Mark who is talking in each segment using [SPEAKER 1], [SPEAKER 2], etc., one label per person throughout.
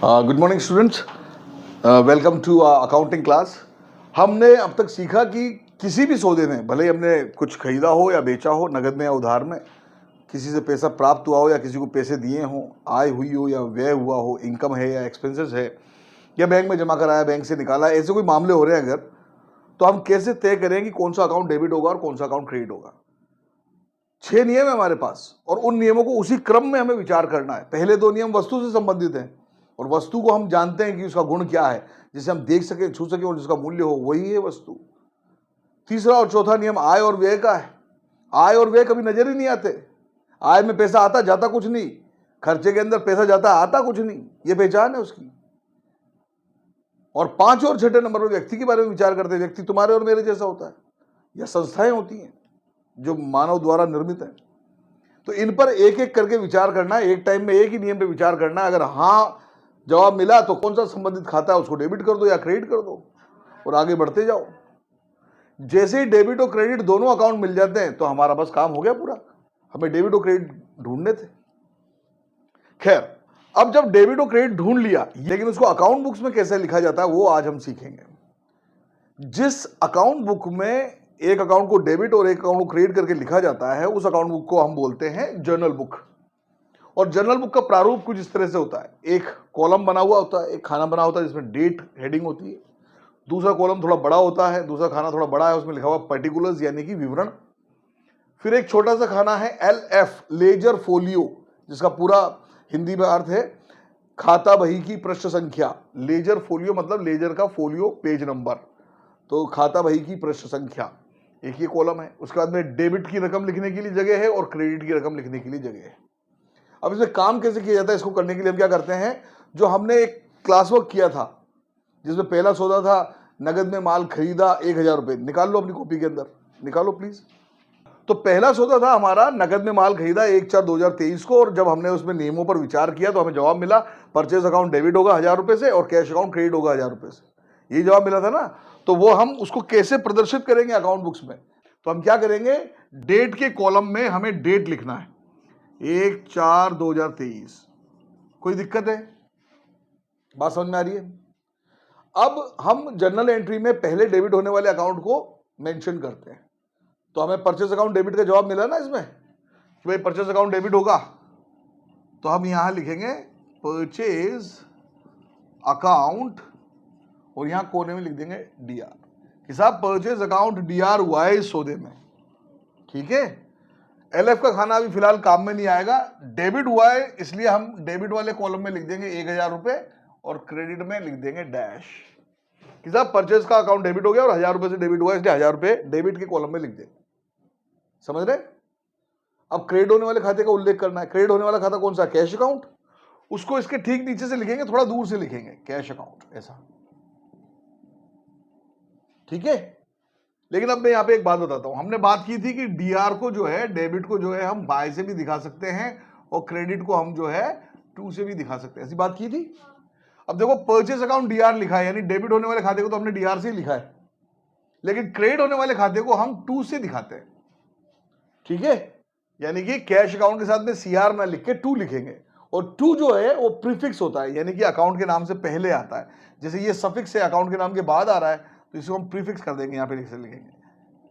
[SPEAKER 1] Good morning students, welcome to accounting class. हमने अब तक सीखा कि किसी भी सौदे में, भले ही हमने कुछ खरीदा हो या बेचा हो, नगद में या उधार में, किसी से पैसा प्राप्त हुआ हो या किसी को पैसे दिए हों, आय हुई हो या व्यय हुआ हो, इनकम है या एक्सपेंसेस है, या बैंक में जमा कराया, बैंक से निकाला, ऐसे कोई मामले हो रहे हैं अगर, तो हम कैसे तय करें कि कौन सा अकाउंट डेबिट होगा और कौन सा अकाउंट क्रेडिट होगा। 6 नियम है हमारे पास और उन नियमों को उसी क्रम में हमें विचार करना है। पहले 2 नियम वस्तु से संबंधित हैं और वस्तु को हम जानते हैं कि उसका गुण क्या है, जिसे हम देख सके, छू सके और जिसका मूल्य हो, वही है वस्तु। तीसरा और चौथा नियम आय और व्यय का है। आय और व्यय कभी नजर ही नहीं आते। आय में पैसा आता जाता कुछ नहीं, खर्चे के अंदर पैसा जाता आता कुछ नहीं, ये पहचान है उसकी। और 5 और 6 नंबर पर व्यक्ति के बारे में विचार करते हैं। व्यक्ति तुम्हारे और मेरे जैसा होता है या संस्थाएं होती हैं जो मानव द्वारा निर्मित है। तो इन पर एक एक करके विचार करना है, एक टाइम में एक ही नियम पे विचार करना है। अगर हाँ जवाब मिला तो कौन सा संबंधित खाता है उसको डेबिट कर दो या क्रेडिट कर दो और आगे बढ़ते जाओ। जैसे ही डेबिट और क्रेडिट दोनों अकाउंट मिल जाते हैं तो हमारा बस काम हो गया पूरा। हमें डेबिट और क्रेडिट ढूंढने थे। खैर, अब जब डेबिट और क्रेडिट ढूंढ लिया, लेकिन उसको अकाउंट बुक्स में कैसे लिखा जाता है वो आज हम सीखेंगे। जिस अकाउंट बुक में एक अकाउंट को डेबिट और एक अकाउंट को क्रेडिट करके लिखा जाता है, उस अकाउंट बुक को हम बोलते हैं जर्नल बुक। और जर्नल बुक का प्रारूप कुछ इस तरह से होता है। एक कॉलम बना हुआ होता है, एक खाना बना होता है जिसमें डेट हेडिंग होती है। दूसरा कॉलम थोड़ा बड़ा होता है, दूसरा खाना थोड़ा बड़ा है, उसमें लिखा हुआ पर्टिकुलर्स यानी कि विवरण। फिर एक छोटा सा खाना है LF, लेजर फोलियो, जिसका पूरा हिंदी में अर्थ है खाता बही की पृष्ठ संख्या। लेजर फोलियो मतलब लेजर का फोलियो पेज नंबर, तो खाता बही की पृष्ठ संख्या एक ये कॉलम है। उसके बाद में डेबिट की रकम लिखने के लिए जगह है और क्रेडिट की रकम लिखने के लिए जगह है। अब इसमें काम कैसे किया जाता है, इसको करने के लिए हम क्या करते हैं, जो हमने एक क्लास वर्क किया था जिसमें पहला सौदा था नगद में माल खरीदा 1000 रुपये। निकाल लो अपनी कॉपी के अंदर, निकालो प्लीज। तो पहला सौदा था हमारा नगद में माल खरीदा 1/4/2023 को, और जब हमने उसमें नियमों पर विचार किया तो हमें जवाब मिला परचेज अकाउंट डेबिट होगा 1000 रुपये से और कैश अकाउंट क्रेडिट होगा 1000 रुपये से। ये जवाब मिला था ना। तो वो हम उसको कैसे प्रदर्शित करेंगे अकाउंट बुक्स में, तो हम क्या करेंगे, डेट के कॉलम में हमें डेट लिखना है 1/4/2023। कोई दिक्कत है? बात समझ में आ रही है? अब हम जर्नल एंट्री में पहले डेबिट होने वाले अकाउंट को मेंशन करते हैं। तो हमें परचेज अकाउंट डेबिट का जवाब मिला ना इसमें कि भाई परचेज अकाउंट डेबिट होगा, तो हम यहां लिखेंगे परचेज अकाउंट और यहां कोने में लिख देंगे DR कि साहब परचेज अकाउंट DR हुआ है इस सौदे में। ठीक है, LF का खाना अभी फिलहाल काम में नहीं आएगा, डेबिट हुआ है इसलिए हम डेबिट वाले कॉलम में लिख देंगे 1000 रुपये और क्रेडिट में लिख देंगे डैश कि साहब परचेज का अकाउंट डेबिट हो गया और 1000 रुपये से डेबिट हुआ है, इसलिए 1000 रुपये डेबिट के कॉलम में लिख देंगे। समझ रहे? अब क्रेडिट होने वाले खाते का उल्लेख करना है। क्रेडिट होने वाला खाता कौन सा? Cash account. उसको इसके ठीक नीचे से लिखेंगे, थोड़ा दूर से लिखेंगे कैश अकाउंट ऐसा। ठीक है, लेकिन अब मैं यहां पे एक बात बताता हूं। हमने बात की थी कि DR को जो है, डेबिट को जो है हम बाय से भी दिखा सकते हैं और क्रेडिट को हम जो है टू से भी दिखा सकते हैं। ऐसी बात की थी। अब देखो परचेज अकाउंट DR लिखा है, यानी डेबिट होने वाले खाते को तो हमने DR से ही लिखा है, लेकिन क्रेडिट होने वाले खाते को हम टू से दिखाते हैं। ठीक है, यानी कि कैश अकाउंट के साथ में CR ना लिख के टू लिखेंगे, और टू जो है वो प्रीफिक्स होता है, यानी कि अकाउंट के नाम से पहले आता है। जैसे ये सफिक्स है, अकाउंट के नाम के बाद आ रहा है, तो इसको हम प्रीफिक्स कर देंगे, यहां पे लिखेंगे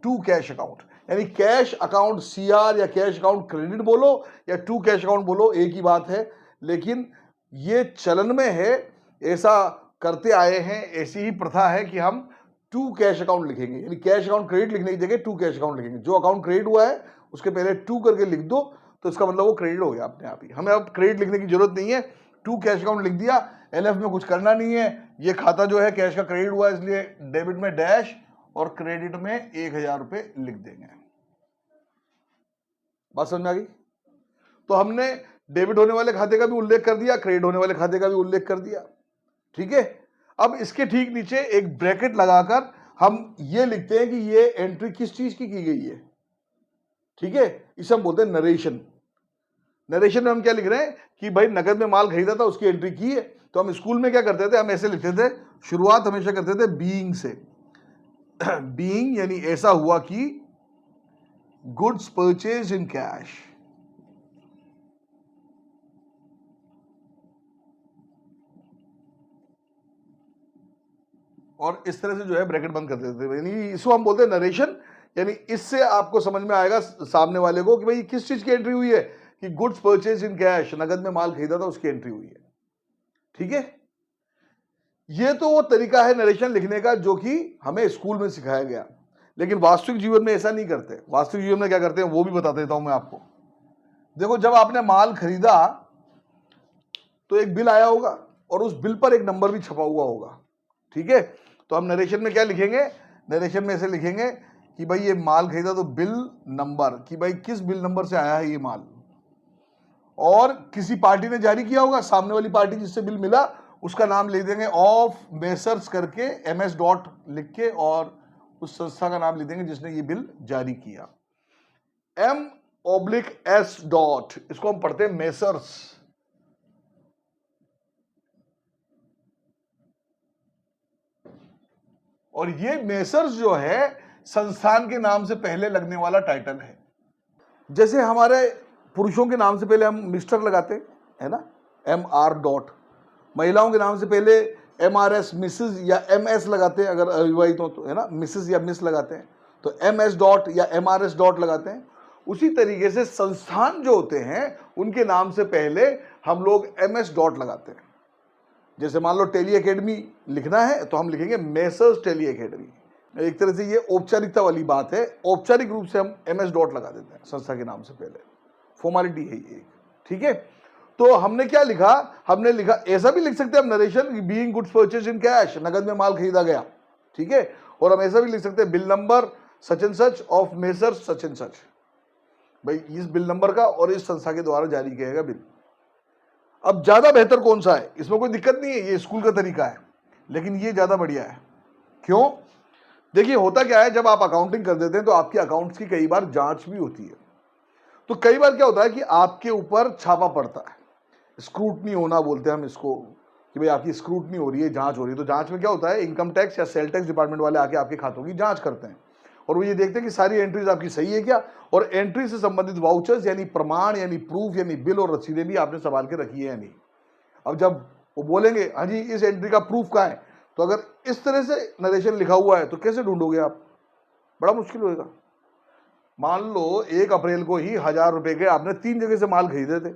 [SPEAKER 1] टू कैश अकाउंट। यानी कैश अकाउंट CR या कैश अकाउंट क्रेडिट बोलो या टू कैश अकाउंट बोलो, एक ही बात है। लेकिन ये चलन में है, ऐसा करते आए हैं, ऐसी ही प्रथा है कि हम टू कैश अकाउंट लिखेंगे, यानी कैश अकाउंट क्रेडिट लिखने की जगह टू कैश अकाउंट लिखेंगे। जो अकाउंट क्रेडिट हुआ है उसके पहले टू करके लिख दो, तो इसका मतलब वो क्रेडिट हो गया अपने आप ही। हमें अब क्रेडिट लिखने की जरूरत नहीं है, टू कैश अकाउंट लिख दिया। LF में कुछ करना नहीं है, ये खाता जो है कैश का क्रेडिट हुआ है, इसलिए डेबिट में डैश और क्रेडिट में 1000 रुपये लिख देंगे। बात समझ में आ गई? तो हमने डेबिट होने वाले खाते का भी उल्लेख कर दिया, क्रेडिट होने वाले खाते का भी उल्लेख कर दिया। ठीक है, अब इसके ठीक नीचे एक ब्रैकेट लगाकर हम ये लिखते हैं कि ये एंट्री किस चीज की गई है। ठीक है, इसे हम बोलते हैं नरेशन। नरेशन में हम क्या लिख रहे हैं कि भाई नगद में माल खरीदा था, उसकी एंट्री की है। तो हम स्कूल में क्या करते थे, हम ऐसे लिखते थे, शुरुआत हमेशा करते थे बीइंग से। बीइंग यानी ऐसा हुआ कि गुड्स परचेज इन कैश। और इस तरह से जो है ब्रैकेट बंद कर देते थे। यानी इसको हम बोलते हैं नरेशन। यानी इससे आपको समझ में आएगा सामने वाले को कि भाई किस चीज की एंट्री हुई है, कि गुड्स परचेज इन कैश, नगद में माल खरीदा था उसकी एंट्री हुई है। ठीक है, ये तो वो तरीका है नरेशन लिखने का जो कि हमें स्कूल में सिखाया गया, लेकिन वास्तविक जीवन में ऐसा नहीं करते। वास्तविक जीवन में क्या करते हैं वो भी बता देता हूं मैं आपको। देखो, जब आपने माल खरीदा तो एक बिल आया होगा और उस बिल पर एक नंबर भी छपा हुआ होगा। ठीक है, तो हम नरेशन में क्या लिखेंगे, नरेशन में ऐसे लिखेंगे कि भाई ये माल खरीदा तो बिल नंबर, कि भाई किस बिल नंबर से आया है ये माल, और किसी पार्टी ने जारी किया होगा, सामने वाली पार्टी जिससे बिल मिला उसका नाम लिख देंगे ऑफ मेसर्स करके, MS डॉट लिख के, और उस संस्था का नाम लिख देंगे जिसने ये बिल जारी किया, M/S डॉट, इसको हम पढ़ते हैं मेसर्स। और ये मेसर्स जो है संस्थान के नाम से पहले लगने वाला टाइटल है। जैसे हमारे पुरुषों के नाम से पहले हम मिस्टर लगाते है ना, MR डॉट, महिलाओं के नाम से पहले MRS मिसेस या MS लगाते हैं, अगर अविवाहित हो तो, है ना, मिसेस या मिस लगाते हैं, तो MS डॉट या MRS डॉट लगाते हैं। उसी तरीके से संस्थान जो होते हैं उनके नाम से पहले हम लोग MS डॉट लगाते हैं। जैसे मान लो टेली एकेडमी लिखना है तो हम लिखेंगे मेसर्स टेली एकेडमी। एक तरह से ये औपचारिकता वाली बात है, औपचारिक रूप से हम MS डॉट लगा देते हैं संस्था के नाम से पहले, फॉर्मेलिटी है ये। ठीक है, तो हमने क्या लिखा, हमने लिखा, ऐसा भी लिख सकते हैं हम narration, being goods purchase in cash, नगद में माल खरीदा गया। ठीक है, और हम ऐसा भी लिख सकते हैं bill number such and such of messrs such and such, भाई इस बिल नंबर का और इस संस्था के द्वारा जारी किया गया बिल। अब ज्यादा बेहतर कौन सा है, इसमें कोई दिक्कत नहीं है, ये स्कूल का तरीका है, लेकिन ये ज्यादा बढ़िया है। क्यों? देखिए, होता क्या है, जब आप अकाउंटिंग कर देते हैं तो आपके अकाउंट्स की कई बार जांच भी होती है। तो कई बार क्या होता है कि आपके ऊपर छापा पड़ता है, स्क्रूटनी होना बोलते हैं हम इसको, कि भाई आपकी स्क्रूटनी हो रही है, जांच हो रही है। तो जांच में क्या होता है, इनकम टैक्स या सेल टैक्स डिपार्टमेंट वाले आके आपके खातों की जांच करते हैं और वो ये देखते हैं कि सारी एंट्रीज आपकी सही है क्या, और एंट्री से संबंधित वाउचर्स यानी प्रमाण यानी प्रूफ यानी बिल और रसीदें भी आपने संभाल के रखी है या नहीं। अब जब वो बोलेंगे हाँ जी इस एंट्री का प्रूफ कहाँ है, तो अगर इस तरह से नरेशन लिखा हुआ है तो कैसे ढूंढोगे आप, बड़ा मुश्किल होगा। मान लो 1 अप्रैल को ही 1000 रुपए के आपने 3 जगह से माल खरीदे थे,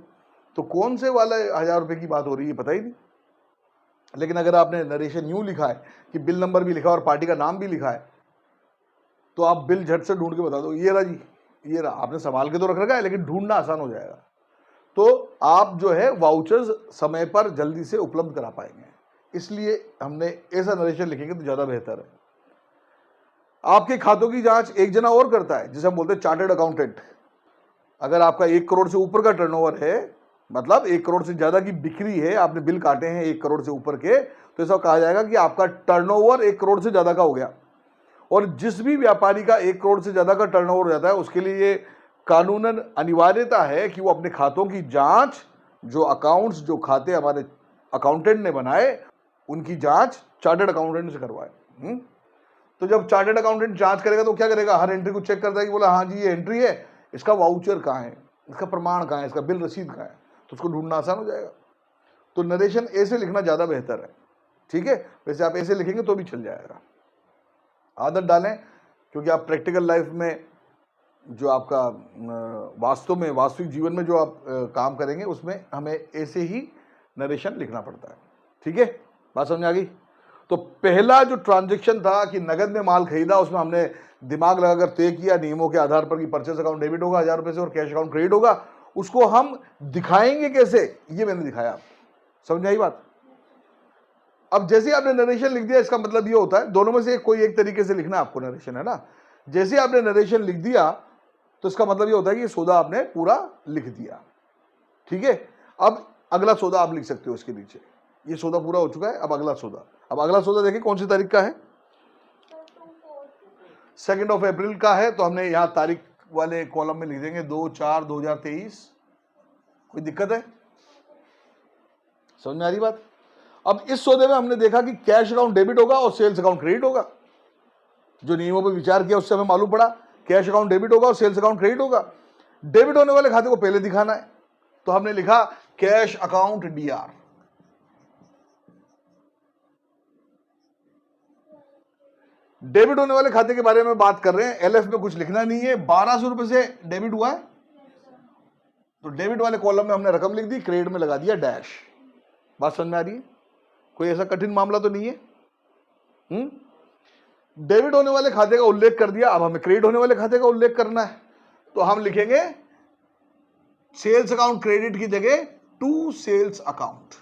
[SPEAKER 1] तो कौन से वाला 1000 रुपए की बात हो रही है पता ही नहीं। लेकिन अगर आपने नरेशन यूं लिखा है कि बिल नंबर भी लिखा और पार्टी का नाम भी लिखा है, तो आप बिल झट से ढूंढ के बता दो, ये रहा जी, ये रहा, आपने संभाल के तो रख रखा है लेकिन ढूंढना आसान हो जाएगा। तो आप जो है वाउचर्स समय पर जल्दी से उपलब्ध करा पाएंगे, इसलिए हमने ऐसा नरेशन लिखेंगे तो ज्यादा बेहतर है। आपके खातों की जांच एक जना और करता है, जिसे हम बोलते हैं चार्टर्ड अकाउंटेंट। अगर आपका 1 करोड़ से ऊपर का टर्नओवर है, मतलब 1 करोड़ से ज्यादा की बिक्री है, आपने बिल काटे हैं 1 करोड़ से ऊपर के, तो ऐसा कहा जाएगा कि आपका टर्नओवर 1 करोड़ से ज्यादा का हो गया। और जिस भी व्यापारी का 1 करोड़ से ज्यादा का टर्नओवर हो जाता है उसके लिए ये कानूनन अनिवार्यता है कि वो अपने खातों की जांच, जो अकाउंट्स जो खाते हमारे अकाउंटेंट ने बनाए उनकी जांच चार्टर्ड अकाउंटेंट से करवाए। तो जब चार्टर्ड अकाउंटेंट जांच करेगा तो क्या करेगा, हर एंट्री को चेक करता है कि बोला हाँ जी ये एंट्री है, इसका वाउचर कहाँ है, इसका प्रमाण कहाँ है, इसका बिल रसीद कहाँ है, तो उसको ढूंढना आसान हो जाएगा। तो नरेशन ऐसे लिखना ज्यादा बेहतर है। ठीक है, वैसे आप ऐसे लिखेंगे तो भी चल जाएगा। आदत डालें, क्योंकि आप प्रैक्टिकल लाइफ में जो आपका वास्तव में वास्तविक जीवन में जो आप काम करेंगे उसमें हमें ऐसे ही नरेशन लिखना पड़ता है। ठीक है, बात समझ आ गई। तो पहला जो ट्रांजैक्शन था कि नगद में माल खरीदा, उसमें हमने दिमाग लगाकर तय किया नियमों के आधार पर कि परचेस अकाउंट डेबिट होगा 1000 रुपए से और कैश अकाउंट क्रेडिट होगा। उसको हम दिखाएंगे कैसे, ये मैंने दिखाया, समझ आई बात। अब जैसे आपने नरेशन लिख दिया, इसका मतलब ये होता है दोनों में से कोई एक तरीके से लिखना आपको नरेशन, है ना। जैसे आपने नरेशन लिख दिया तो इसका मतलब ये होता है कि सौदा आपने पूरा लिख दिया। ठीक है, अब अगला सौदा आप लिख सकते हो इसके नीचे, ये सौदा पूरा हो चुका है, अब अगला सौदा। अब अगला सौदा देखिए कौन सी तारीख का है, 2 अप्रैल का है, तो हमने यहां तारीख वाले कॉलम में लिख देंगे 2/4/2023। कोई दिक्कत है, समझ में आ रही बात। अब इस सौदे में हमने देखा कि कैश अकाउंट डेबिट होगा और सेल्स अकाउंट क्रेडिट होगा। जो नियमों पर विचार किया उससे हमें मालूम पड़ा कैश अकाउंट डेबिट होगा और सेल्स अकाउंट क्रेडिट होगा। डेबिट होने वाले खाते को पहले दिखाना है, तो हमने लिखा कैश अकाउंट DR। डेबिट होने वाले खाते के बारे में बात कर रहे हैं, एलएफ में कुछ लिखना नहीं है। 1200 रुपए से डेबिट हुआ है तो डेबिट वाले कॉलम में हमने रकम लिख दी, क्रेडिट में लगा दिया डैश। बात समझ में आ रही है? कोई ऐसा कठिन मामला तो नहीं है। डेबिट होने वाले खाते का उल्लेख कर दिया, अब हमें क्रेडिट होने वाले खाते का उल्लेख करना है, तो हम लिखेंगे सेल्स अकाउंट क्रेडिट की जगह टू सेल्स अकाउंट,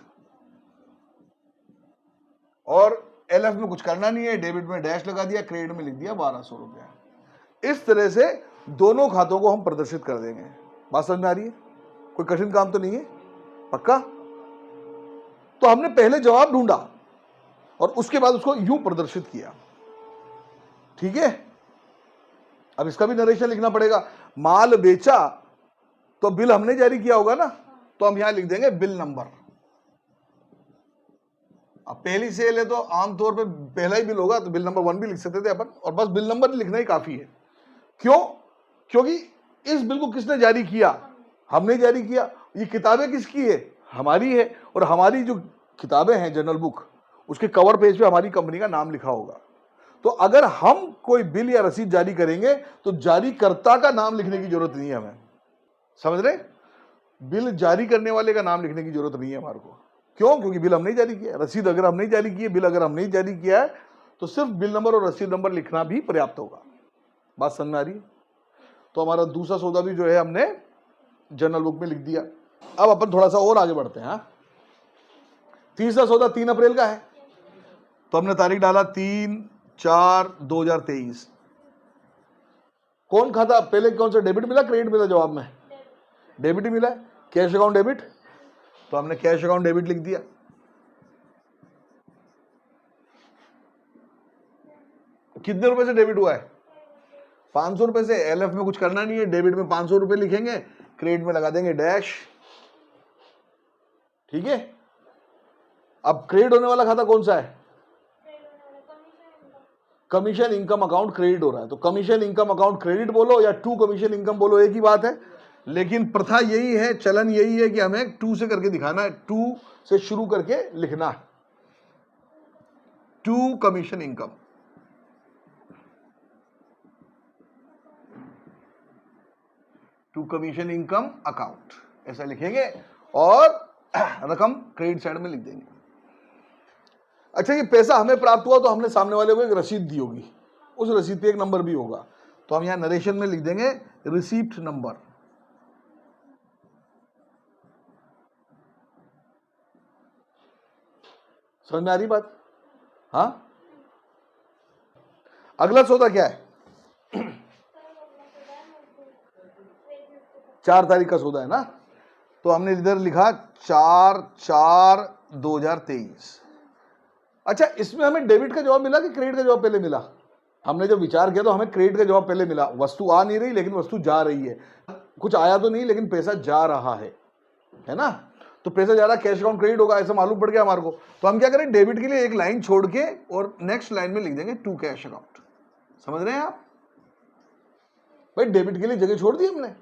[SPEAKER 1] और एलएफ में कुछ करना नहीं है, डेबिट में डैश लगा दिया, क्रेडिट में लिख दिया 1200 रुपया। इस तरह से दोनों खातों को हम प्रदर्शित कर देंगे। बात समझ में आ रही है? कोई कठिन काम तो नहीं है, पक्का? तो हमने पहले जवाब ढूंढा और उसके बाद उसको यूं प्रदर्शित किया, ठीक है? अब इसका भी नरेशन लिखना पड़ेगा। माल बेचा तो बिल हमने जारी किया होगा ना, तो हम यहां लिख देंगे बिल नंबर। अब पहली सेल है तो आमतौर पे पहला ही बिल होगा, तो बिल नंबर 1 भी लिख सकते थे अपन, और बस बिल नंबर लिखना ही काफी है। क्यों? क्योंकि इस बिल को किसने जारी किया? हमने जारी किया। ये किताबें किसकी है? हमारी है, और हमारी जो किताबें हैं जनरल बुक, उसके कवर पेज पे हमारी कंपनी का नाम लिखा होगा। तो अगर हम कोई बिल या रसीद जारी करेंगे तो जारीकर्ता का नाम लिखने की जरूरत नहीं है हमें, समझ रहे? बिल जारी करने वाले का नाम लिखने की जरूरत नहीं है हमारे को। क्यों? क्योंकि बिल हमने जारी किया। रसीद अगर हमने जारी की है, बिल अगर हमने जारी किया है, तो सिर्फ बिल नंबर और रसीद नंबर लिखना भी पर्याप्त होगा। बात समझ में आ रही है? तो हमारा दूसरा सौदा भी जो है हमने जनरल बुक में लिख दिया। अब अपन थोड़ा सा और आगे बढ़ते हैं। तीसरा सौदा 3 अप्रैल का है, तो हमने तारीख डाला 3/4/2023। कौन खाता पहले? कौन सा डेबिट मिला, क्रेडिट मिला? जवाब में डेबिट ही मिला है, कैश अकाउंट डेबिट, तो हमने कैश अकाउंट डेबिट लिख दिया। कितने रुपए से डेबिट हुआ है? 500 रुपए से। एलएफ में कुछ करना नहीं है, डेबिट में 500 रुपए लिखेंगे, क्रेडिट में लगा देंगे डैश, ठीक है? अब क्रेडिट होने वाला खाता कौन सा है? कमीशन इनकम अकाउंट क्रेडिट हो रहा है, तो कमीशन इनकम अकाउंट क्रेडिट बोलो या टू कमीशन इनकम बोलो, एक ही बात है। लेकिन प्रथा यही है, चलन यही है कि हमें टू से करके दिखाना है, टू से शुरू करके लिखना है, to commission income. To commission income account ऐसा लिखेंगे और रकम क्रेडिट साइड में लिख देंगे। अच्छा, ये पैसा हमें प्राप्त हुआ तो हमने सामने वाले को एक रसीद दी होगी, उस रसीद पे एक नंबर भी होगा, तो हम यहां नरेशन में लिख देंगे रिसीप्ट नंबर। समझ में आ रही बात? हाँ, अगला सौदा क्या है? 4 तारीख का सौदा है ना, तो हमने इधर लिखा 4/4/2023। अच्छा, इसमें हमें डेबिट का जवाब मिला कि क्रेडिट का जवाब पहले मिला? हमने जब विचार किया तो हमें क्रेडिट का जवाब पहले मिला। वस्तु आ नहीं रही लेकिन वस्तु जा रही है, कुछ आया तो नहीं लेकिन पैसा जा रहा है ना? तो पैसा जा रहा, कैश अकाउंट क्रेडिट होगा ऐसा मालूम पड़ गया हमारे को। तो हम क्या करें, डेबिट के लिए एक लाइन छोड़ के और नेक्स्ट लाइन में लिख देंगे टू कैश अकाउंट। समझ रहे हैं आप? भाई डेबिट के लिए जगह छोड़ दी हमने,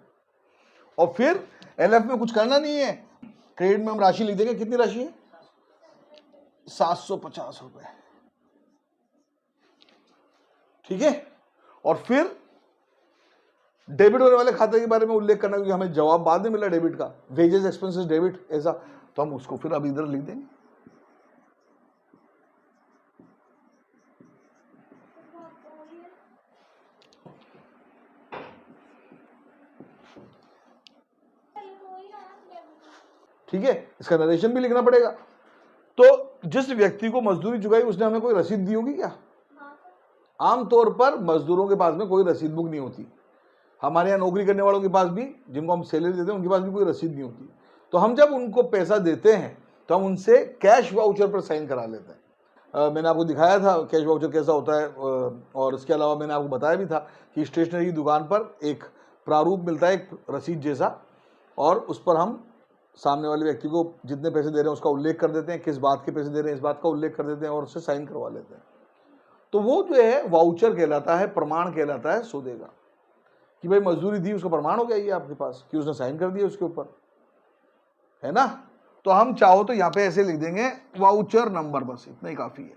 [SPEAKER 1] और फिर एलएफ में कुछ करना नहीं है, क्रेडिट में हम राशि लिख देंगे। कितनी राशि है? 750 रुपए, ठीक है? और फिर डेबिट होने वाले खाते के बारे में उल्लेख करना, क्योंकि हमें जवाब बाद में मिला डेबिट का, वेजेस एक्सपेंसेस डेबिट ऐसा, तो हम उसको फिर अब इधर लिख देंगे। ठीक है, इसका नरेशन भी लिखना पड़ेगा। तो जिस व्यक्ति को मजदूरी चुकाई उसने हमें कोई रसीद दी होगी क्या? आमतौर पर मजदूरों के पास में कोई रसीद बुक नहीं होती। हमारे यहाँ नौकरी करने वालों के पास भी, जिनको हम सैलरी देते हैं, उनके पास भी कोई रसीद नहीं होती। तो हम जब उनको पैसा देते हैं तो हम उनसे कैश वाउचर पर साइन करा लेते हैं। मैंने आपको दिखाया था कैश वाउचर कैसा होता है, और इसके अलावा मैंने आपको बताया भी था कि स्टेशनरी की दुकान पर एक प्रारूप मिलता है, एक रसीद जैसा, और उस पर हम सामने वाले व्यक्ति को जितने पैसे दे रहे हैं उसका उल्लेख कर देते हैं, किस बात के पैसे दे रहे हैं इस बात का उल्लेख कर देते हैं, और उससे साइन करवा लेते हैं। तो वो जो है वाउचर कहलाता है, प्रमाण कहलाता है सौदे का, कि भाई मजदूरी दी, उसका प्रमाण हो गया ये आपके पास कि उसने साइन कर दिया उसके ऊपर, है ना? तो हम चाहो तो यहाँ पे ऐसे लिख देंगे वाउचर नंबर, बस इतना ही काफी है।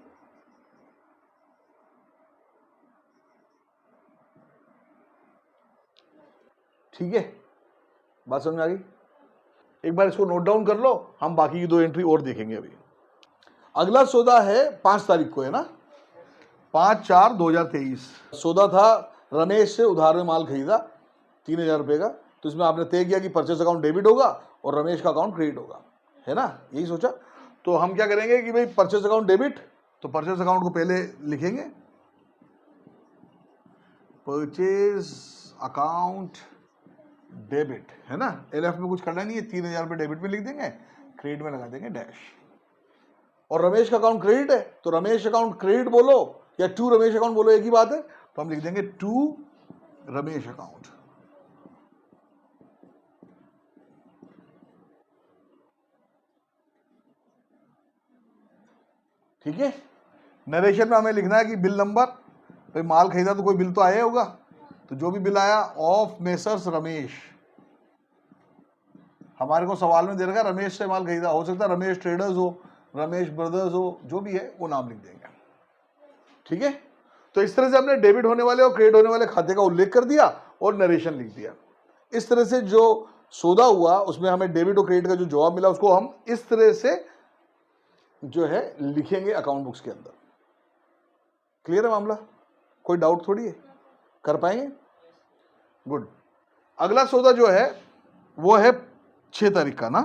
[SPEAKER 1] ठीक है, बात समझ में आ गई? एक बार इसको नोट डाउन कर लो, हम बाकी की 2 एंट्री और देखेंगे अभी। अगला सौदा है 5 तारीख को, है ना, 5/4/2023। सौदा था रमेश से उधार में माल खरीदा 3000 रुपये का, तो इसमें आपने तय किया कि परचेस अकाउंट डेबिट होगा और रमेश का अकाउंट क्रेडिट होगा, है ना, यही सोचा। तो हम क्या करेंगे कि भाई परचेस अकाउंट डेबिट, तो परचेस अकाउंट को पहले लिखेंगे, परचेज अकाउंट डेबिट, है ना, एलएफ में कुछ करना नहीं है, 3000 रुपये डेबिट में लिख देंगे, क्रेडिट में लगा देंगे डैश। और रमेश का अकाउंट क्रेडिट है, तो रमेश अकाउंट क्रेडिट बोलो या टू रमेश अकाउंट बोलो, एक ही बात है, तो हम लिख देंगे टू रमेश अकाउंट। ठीक है, नरेशन में हमें लिखना है कि बिल नंबर, भाई माल खरीदा तो कोई बिल तो आया होगा, तो जो भी बिल आया ऑफ मेसर्स रमेश, हमारे को सवाल में दे रखा रमेश से माल खरीदा, हो सकता है रमेश ट्रेडर्स हो, रमेश ब्रदर्स हो, जो भी है वो नाम लिख देंगे। ठीक है, तो इस तरह से हमने डेबिट होने वाले और क्रेडिट होने वाले खाते का उल्लेख कर दिया और नरेशन लिख दिया। इस तरह से जो सौदा हुआ उसमें हमें डेबिट और क्रेडिट का जो जवाब मिला उसको हम इस तरह से जो है लिखेंगे अकाउंट बुक्स के अंदर। क्लियर है मामला? कोई डाउट थोड़ी है, कर पाएंगे? गुड। अगला सौदा जो है वो है 6 तारीख का ना,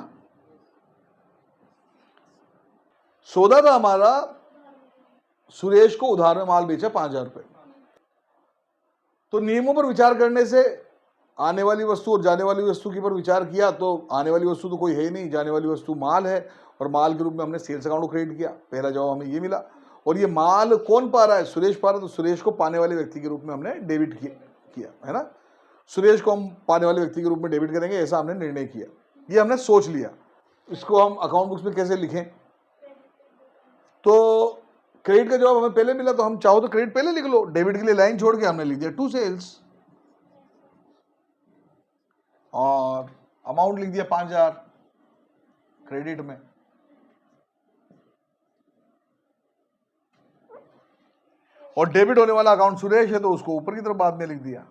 [SPEAKER 1] सौदा था हमारा, सुरेश को उधार में माल बेचा 5000 रुपये। तो नियमों पर विचार करने से आने वाली वस्तु और जाने वाली वस्तु के पर विचार किया, तो आने वाली वस्तु तो कोई है ही नहीं, जाने वाली वस्तु माल है और माल के रूप में हमने सेल्स अकाउंट को क्रेडिट किया। पहला जवाब हमें ये मिला। और ये माल कौन पा रहा है? सुरेश पा रहा है, तो सुरेश को पाने वाले व्यक्ति के रूप में हमने डेबिट किया, है ना, सुरेश को हम पाने वाले व्यक्ति के रूप में डेबिट करेंगे, ऐसा हमने निर्णय किया, ये हमने सोच लिया। इसको हम अकाउंट बुक्स में कैसे लिखें? तो क्रेडिट का जवाब हमें पहले मिला, तो हम चाहो तो क्रेडिट पहले लिख लो, डेबिट के लिए लाइन छोड़ के हमने लिख दिया टू सेल्स और अमाउंट लिख दिया 5000 क्रेडिट में। और डेबिट होने वाला अकाउंट सुरेश है तो उसको ऊपर की तरफ बाद में लिख दिया।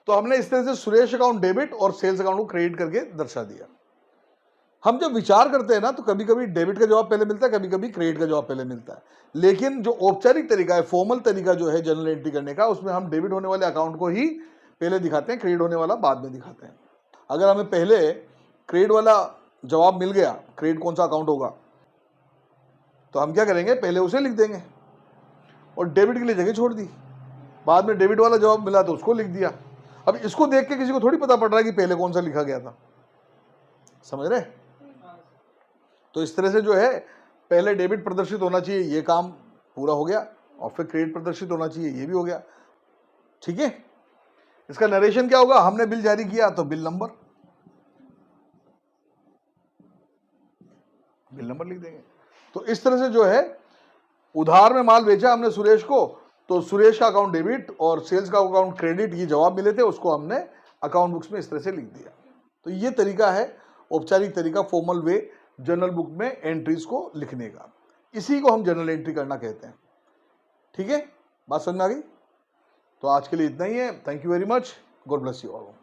[SPEAKER 1] तो हमने इस तरह से सुरेश अकाउंट डेबिट और सेल्स अकाउंट को क्रेडिट करके दर्शा दिया। हम जब विचार करते हैं ना तो कभी कभी डेबिट का जवाब पहले मिलता है, कभी कभी क्रेडिट का जवाब पहले मिलता है, लेकिन जो औपचारिक तरीका है, फॉर्मल तरीका जो है जनरल एंट्री करने का, उसमें हम डेबिट होने वाले अकाउंट को ही पहले दिखाते हैं, क्रेडिट होने वाला बाद में दिखाते हैं। अगर हमें पहले क्रेडिट वाला जवाब मिल गया, क्रेडिट कौन सा अकाउंट होगा, तो हम क्या करेंगे, पहले उसे लिख देंगे और डेबिट के लिए जगह छोड़ दी। बाद में डेबिट वाला जवाब मिला तो उसको लिख दिया। अब इसको देख के किसी को थोड़ी पता पड़ रहा है कि पहले कौन सा लिखा गया था, समझ रहे? तो इस तरह से जो है पहले डेबिट प्रदर्शित होना चाहिए, ये काम पूरा हो गया, और फिर क्रेडिट प्रदर्शित होना चाहिए, ये भी हो गया। ठीक है, इसका नरेशन क्या होगा? हमने बिल जारी किया तो बिल नंबर लिख देंगे। तो इस तरह से जो है उधार में माल बेचा हमने सुरेश को, तो सुरेश का अकाउंट डेबिट और सेल्स का अकाउंट क्रेडिट, ये जवाब मिले थे, उसको हमने अकाउंट बुक्स में इस तरह से लिख दिया। तो ये तरीका है औपचारिक तरीका, फॉर्मल वे जर्नल बुक में एंट्रीज को लिखने का। इसी को हम जर्नल एंट्री करना कहते हैं। ठीक है, बात समझ में आ गई? तो आज के लिए इतना ही है। Thank you very much, God bless you all.